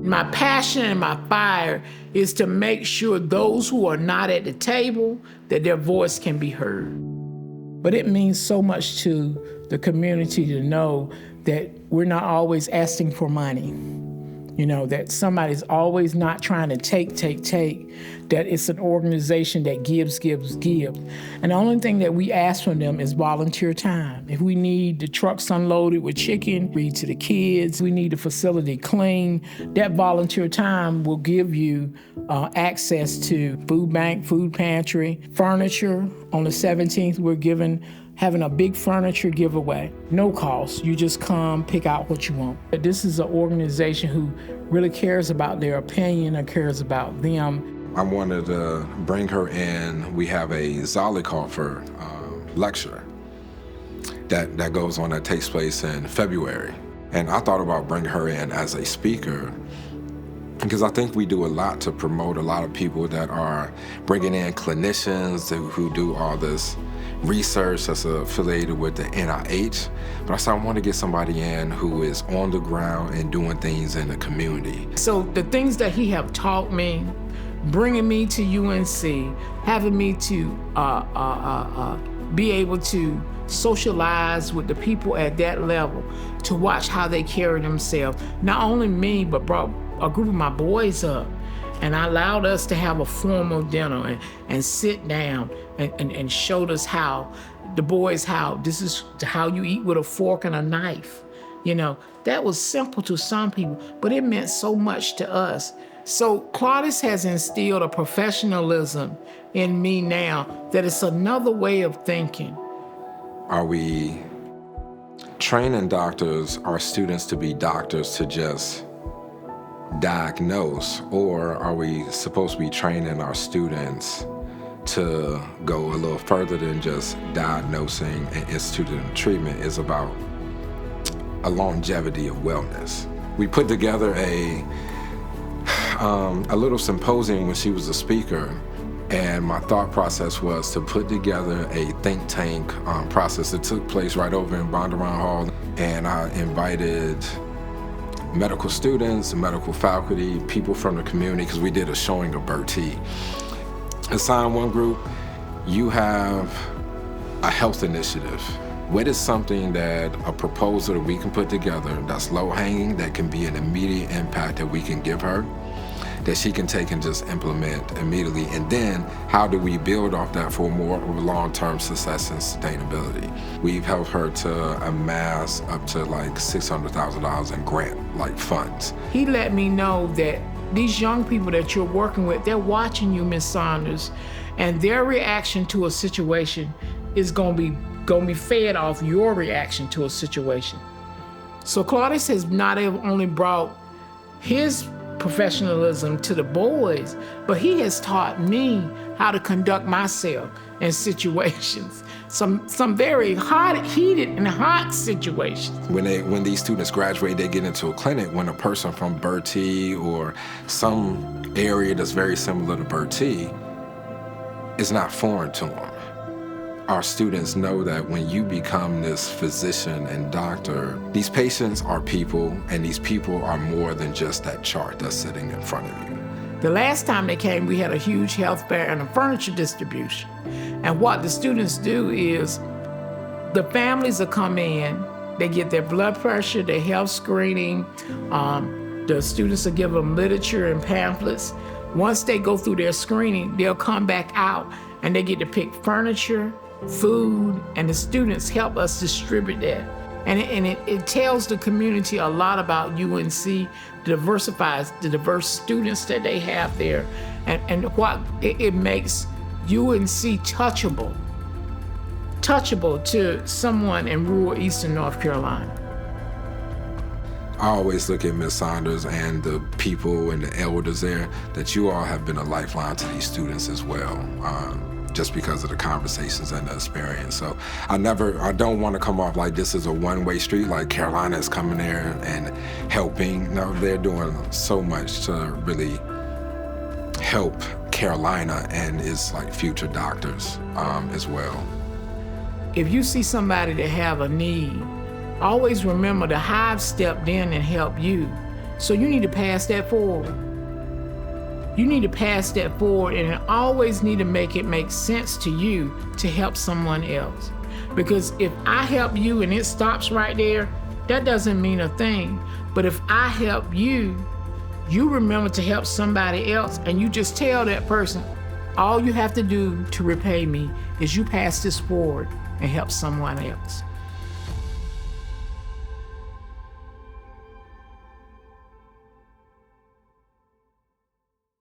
My passion and my fire is to make sure those who are not at the table, that their voice can be heard. But it means so much to the community to know that we're not always asking for money. You know, that somebody's always not trying to take, that it's an organization that gives. And the only thing that we ask from them is volunteer time. If we need the trucks unloaded with chicken, read to the kids, we need the facility clean, that volunteer time will give you access to food bank, food pantry, furniture. On the 17th, we're having a big furniture giveaway. No cost, you just come, pick out what you want. This is an organization who really cares about their opinion and cares about them. I wanted to bring her in. We have a Zollicoffer lecture that goes on, that takes place in February. And I thought about bringing her in as a speaker because I think we do a lot to promote a lot of people that are bringing in clinicians who do all this research that's affiliated with the NIH. But I said I want to get somebody in who is on the ground and doing things in the community. So the things that he have taught me, bringing me to UNC, having me to be able to socialize with the people at that level, to watch how they carry themselves. Not only me, but brought a group of my boys up, and I allowed us to have a formal dinner and sit down and showed us how this is how you eat with a fork and a knife. You know, that was simple to some people, but it meant so much to us. So Claudius has instilled a professionalism in me now that it's another way of thinking. Are we training doctors, our students, to be doctors to just diagnose, or are we supposed to be training our students to go a little further than just diagnosing and instituting treatment? Is about a longevity of wellness. We put together a little symposium when she was a speaker, and my thought process was to put together a think tank process that took place right over in Bondurant Hall, and I invited medical students, medical faculty, people from the community, because we did a showing of Bertie. Assign one group, you have a health initiative. What is something that a proposal that we can put together that's low-hanging, that can be an immediate impact that we can give her, that she can take and just implement immediately? And then how do we build off that for more long-term success and sustainability? We've helped her to amass up to like $600,000 in grant funds. He let me know that these young people that you're working with, they're watching you, Ms. Saunders, and their reaction to a situation is gonna be fed off your reaction to a situation. So Claudius has not only brought his professionalism to the boys, but he has taught me how to conduct myself in situations, some very heated and hot situations. When these students graduate, they get into a clinic. When a person from Bertie or some area that's very similar to Bertie, it's not foreign to them. Our students know that when you become this physician and doctor, these patients are people, and these people are more than just that chart that's sitting in front of you. The last time they came, we had a huge health fair and a furniture distribution. And what the students do is, the families will come in, they get their blood pressure, their health screening, the students will give them literature and pamphlets. Once they go through their screening, they'll come back out and they get to pick furniture, food, and the students help us distribute that. And it tells the community a lot about UNC, diversifies the diverse students that they have there, and what it makes UNC touchable to someone in rural Eastern North Carolina. I always look at Ms. Saunders and the people and the elders there, that you all have been a lifeline to these students as well. Just because of the conversations and the experience. So I don't want to come off like this is a one-way street, like Carolina is coming there and helping. No, they're doing so much to really help Carolina and its future doctors as well. If you see somebody that have a need, always remember that I've stepped in and helped you. So you need to pass that forward. You need to pass that forward, and it always need to make sense to you to help someone else. Because if I help you and it stops right there, that doesn't mean a thing. But if I help you, you remember to help somebody else, and you just tell that person, all you have to do to repay me is you pass this forward and help someone else.